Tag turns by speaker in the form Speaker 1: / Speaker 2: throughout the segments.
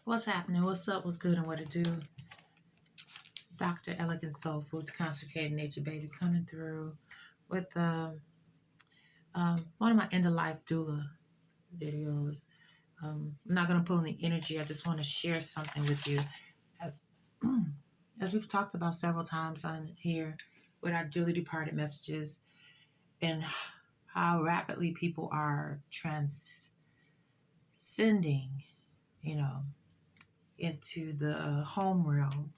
Speaker 1: What's happening? What's up? What's good and what to do? Dr. Elegant Soul Food, Consecrated Nature Baby, coming through with one of my end of life doula videos. I'm not going to pull any energy. I just want to share something with you. As, as we've talked about several times on here with our dearly departed messages and how rapidly people are transcending, you know, into the home realm,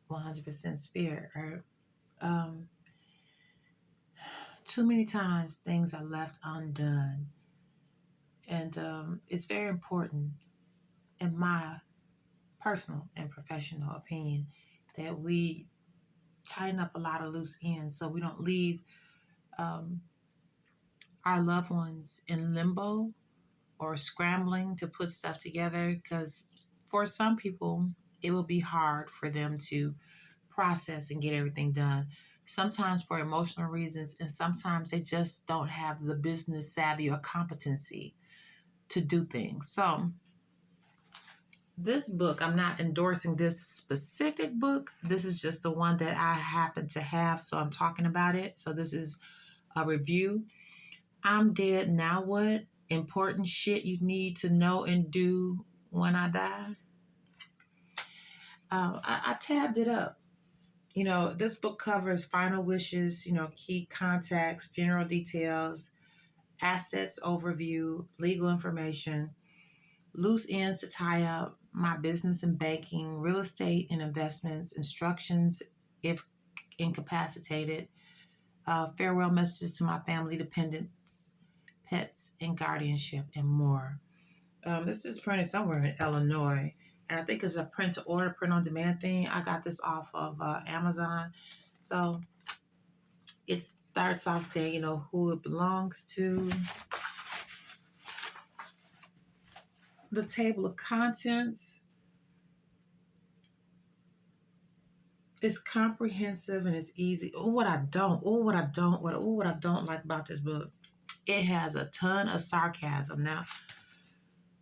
Speaker 1: 100% spirit, right? Um, too many times things are left undone. And it's very important, in my personal and professional opinion, that we tighten up a lot of loose ends so we don't leave um, our loved ones in limbo or scrambling to put stuff together. Because for some people, it will be hard for them to process and get everything done. Sometimes for emotional reasons, and sometimes they just don't have the business savvy or competency to do things. So, this book, I'm not endorsing this specific book. This is just the one that I happen to have, so I'm talking about it. So, this is a review. I'm Dead, Now What? Important shit you need to know and do when I die. I tabbed it up. This book covers final wishes, key contacts, funeral details, assets overview, legal information, loose ends to tie up, my business and banking, real estate and investments, instructions if incapacitated, farewell messages to my family, dependents, pets, and guardianship, and more. This is printed somewhere in Illinois, and I think it's a print to order, print on demand thing. I got this off of Amazon. So it starts off saying, who it belongs to, the table of contents. It's comprehensive and it's easy. What I don't like about this book. It has a ton of sarcasm. Now,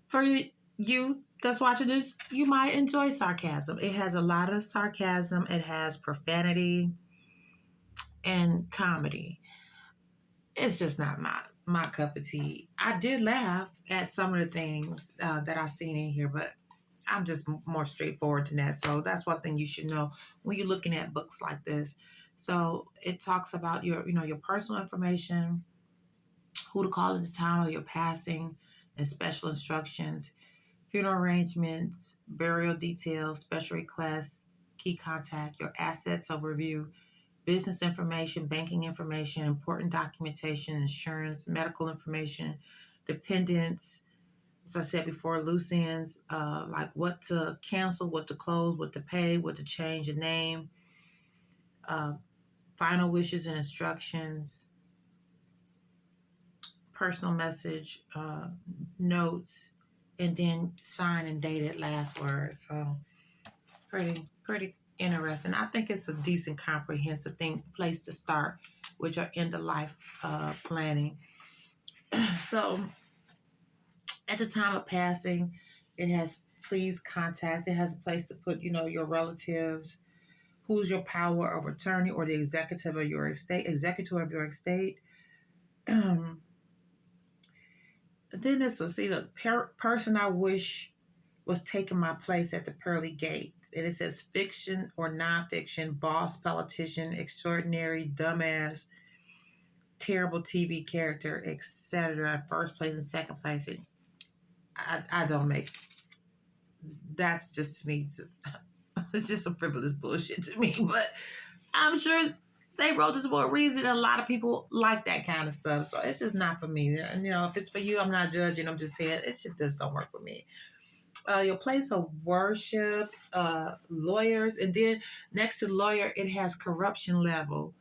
Speaker 1: for you that's watching this, you might enjoy sarcasm. It has a lot of sarcasm. It has profanity and comedy. It's just not my cup of tea. I did laugh at some of the things that I've seen in here, but I'm just more straightforward than that. So that's one thing you should know when you're looking at books like this. So it talks about your personal information, who to call at the time of your passing, and special instructions, funeral arrangements, burial details, special requests, key contact, your assets overview, business information, banking information, important documentation, insurance, medical information, dependents, as I said before, loose ends, like what to cancel, what to close, what to pay, what to change a name, uh, final wishes and instructions, personal message, notes, and then sign and dated last words. So it's pretty interesting. I think it's a decent, comprehensive place to start with your end of life planning. So at the time of passing, it has please contact. It has a place to put, your relatives, who's your power of attorney or the executive of your estate. Then this will see the person I wish was taking my place at the pearly gates. And it says fiction or nonfiction, boss, politician, extraordinary, dumbass, terrible TV character, etc. First place and second place. I don't make. That's just to me. It's just some frivolous bullshit to me. But I'm sure they wrote this for a reason. A lot of people like that kind of stuff. So it's just not for me. And, if it's for you, I'm not judging. I'm just saying it just don't work for me. Your place of worship, lawyers, and then next to lawyer, it has corruption level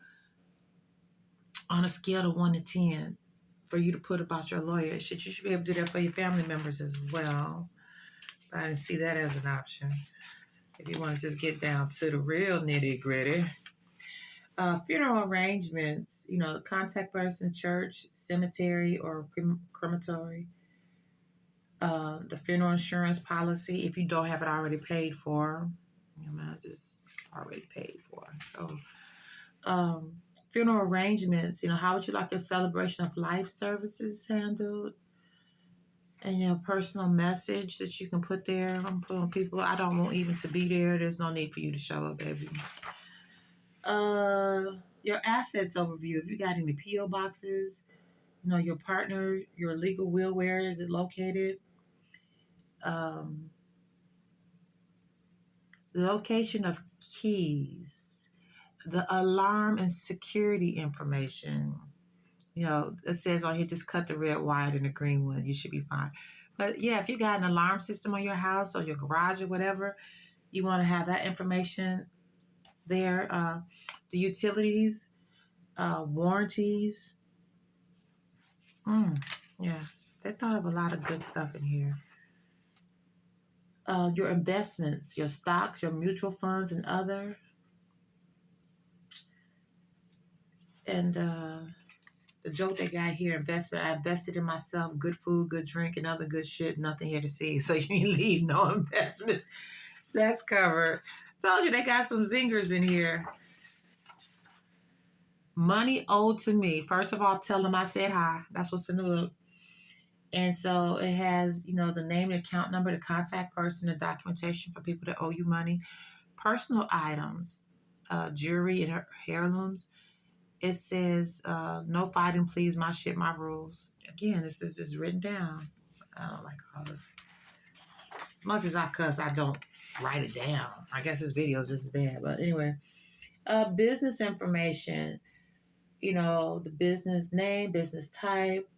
Speaker 1: on a scale of 1 to 10 for you to put about your lawyer. You should be able to do that for your family members as well. I didn't see that as an option. If you want to just get down to the real nitty gritty. Funeral arrangements, contact person, church, cemetery, or crematory. The funeral insurance policy, if you don't have it already paid for, your mine's is already paid for. So, funeral arrangements, how would you like your celebration of life services handled? And your personal message that you can put there. I'm putting people, I don't want even to be there. There's no need for you to show up, baby. Your assets overview. If you got any P.O. boxes, your partner, your legal will, where is it located? The location of keys, the alarm and security information. It says on here, just cut the red wire and the green one. You should be fine. But yeah, if you got an alarm system on your house or your garage or whatever, you want to have that information there. The utilities, warranties. Yeah, they thought of a lot of good stuff in here. Your investments, your stocks, your mutual funds, and other. And the joke they got here, investment. I invested in myself, good food, good drink, and other good shit. Nothing here to see. So you leave no investments. That's covered. Told you they got some zingers in here. Money owed to me. First of all, tell them I said hi. That's what's in the book. And so it has, the name, the account number, the contact person, the documentation for people that owe you money, personal items, jewelry and heirlooms. It says, no fighting, please, my shit, my rules. Again, this is just written down. I don't like all this. Much as I cuss, I don't write it down. I guess this video is just as bad. But anyway, business information, the business name, business type,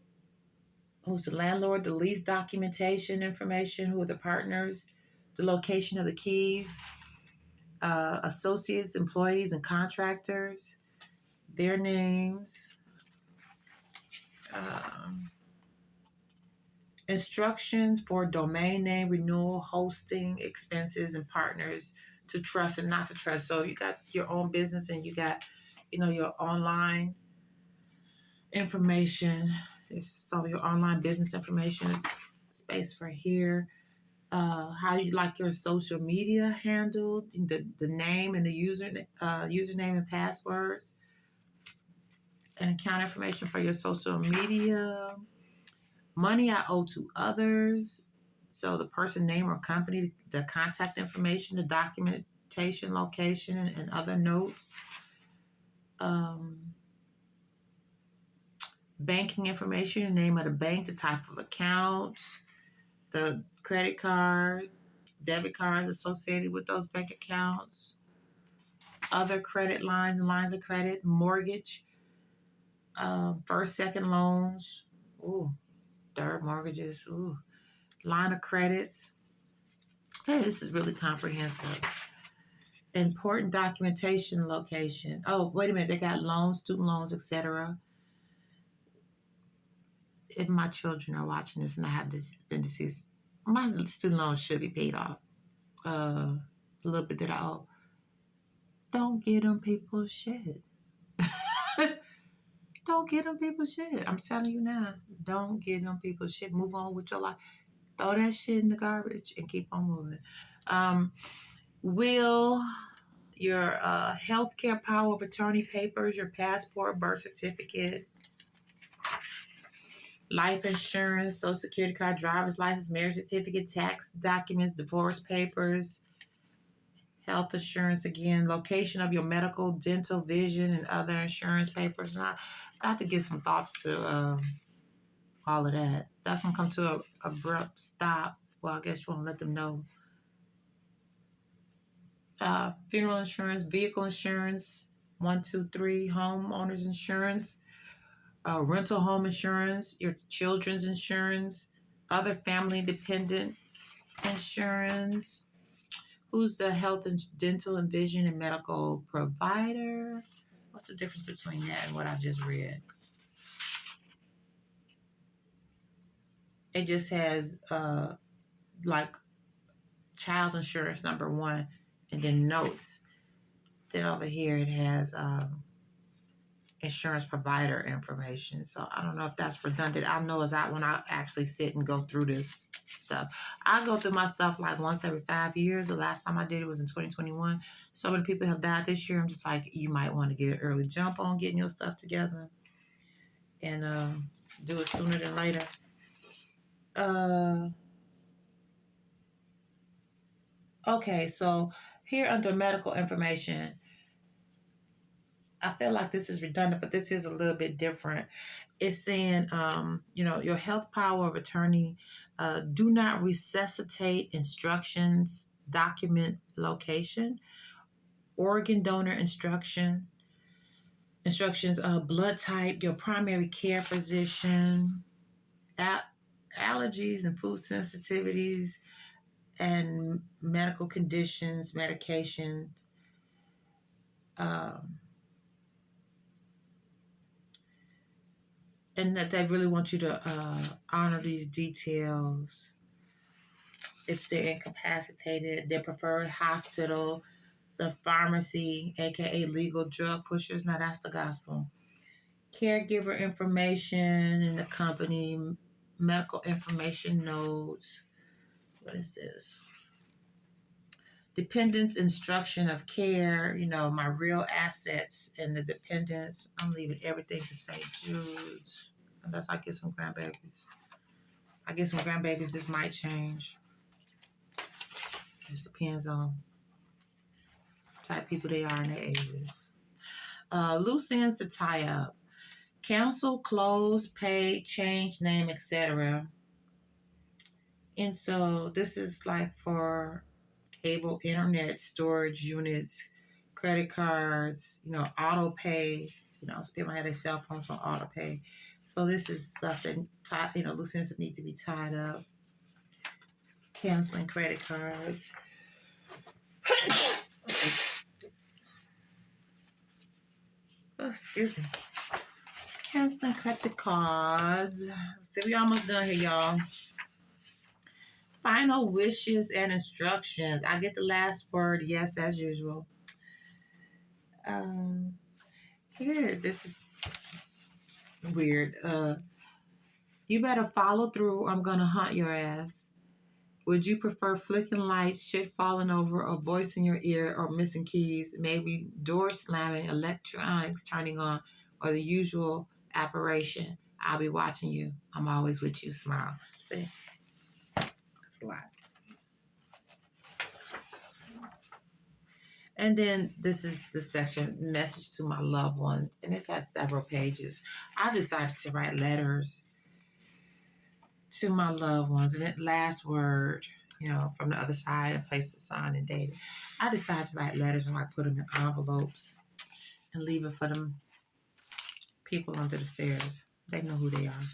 Speaker 1: who's the landlord, the lease documentation information, who are the partners, the location of the keys, associates, employees, and contractors, their names, instructions for domain name renewal, hosting expenses, and partners to trust and not to trust. So you got your own business and you got, your online information. So your online business information is space for here. How you like your social media handled, the name and the username and passwords, and account information for your social media. Money I owe to others. So the person name or company, the contact information, the documentation, location, and other notes. Banking information, the name of the bank, the type of account, the credit card, debit cards associated with those bank accounts, other credit lines and lines of credit, mortgage, first, second loans, third mortgages, line of credits. Hey, this is really comprehensive. Important documentation location. Oh, wait a minute. They got loans, student loans, etc. If my children are watching this and I have been deceased, my student loans should be paid off. A little bit that I owe. Don't get them people shit. Don't get them people shit. I'm telling you now. Don't get them people shit. Move on with your life. Throw that shit in the garbage and keep on moving. Will your healthcare power of attorney papers, your passport, birth certificate, life insurance, social security card, driver's license, marriage certificate, tax documents, divorce papers, health insurance again, location of your medical, dental, vision, and other insurance papers. And I have to give some thoughts to all of that. That's going to come to an abrupt stop. Well, I guess you want to let them know. Funeral insurance, vehicle insurance, 1, 2, 3, homeowners insurance, rental home insurance, your children's insurance, other family dependent insurance. Who's the health and dental and vision and medical provider? What's the difference between that and what I just read? It just has like child's insurance number 1 and then notes. Then over here it has insurance provider information. So I don't know if that's redundant. I know when I actually sit and go through this stuff. I go through my stuff like once every 5 years. The last time I did it was in 2021. So many people have died this year. I'm just like, you might want to get an early jump on getting your stuff together and do it sooner than later. Okay, so here under medical information, I feel like this is redundant, but this is a little bit different. It's saying, your health power of attorney, do not resuscitate instructions, document location, organ donor instructions, blood type, your primary care physician, allergies and food sensitivities, and medical conditions, medications. And that they really want you to honor these details. If they're incapacitated, their preferred hospital, the pharmacy, aka legal drug pushers. Now that's the gospel. Caregiver information in the company, medical information notes. What is this? Dependents instruction of care, my real assets and the dependents. I'm leaving everything to St. Jude's. Unless I get some grandbabies. This might change. It just depends on the type of people they are and their ages. Loose ends to tie up. Cancel, close, pay, change name, etc. And so this is like for cable, internet, storage units, credit cards, auto pay. So people have their cell phones on auto pay. So this is stuff that loose ends that need to be tied up. Canceling credit cards. Excuse me. Canceling credit cards. See, we almost done here, y'all. Final wishes and instructions. I get the last word. Yes, as usual. Here, this is weird. You better follow through or I'm gonna hunt your ass. Would you prefer flicking lights, shit falling over, a voice in your ear, or missing keys, maybe door slamming, electronics turning on, or the usual apparition? I'll be watching you. I'm always with you. Smile. See? That's a lot. And then this is the section, message to my loved ones. And this has several pages. I decided to write letters to my loved ones. And that last word, from the other side, and place to sign and date it. I decided to write letters and I put them in envelopes and leave it for them people under the stairs. They know who they are.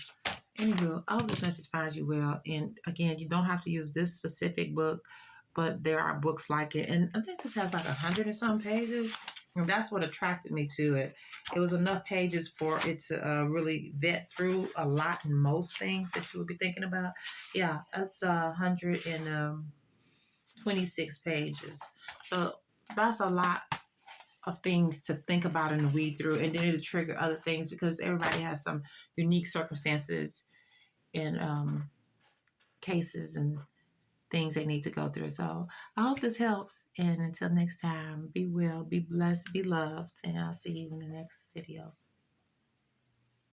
Speaker 1: Anywho, I hope this message finds you well. And again, you don't have to use this specific book, but there are books like it. And I think this has like 100 and some pages. And that's what attracted me to it. It was enough pages for it to really vet through a lot and most things that you would be thinking about. Yeah, that's 126 pages. So that's a lot of things to think about and to weed through. And then it'll trigger other things because everybody has some unique circumstances and cases and things they need to go through. So I hope this helps. And until next time, be well, be blessed, be loved. And I'll see you in the next video.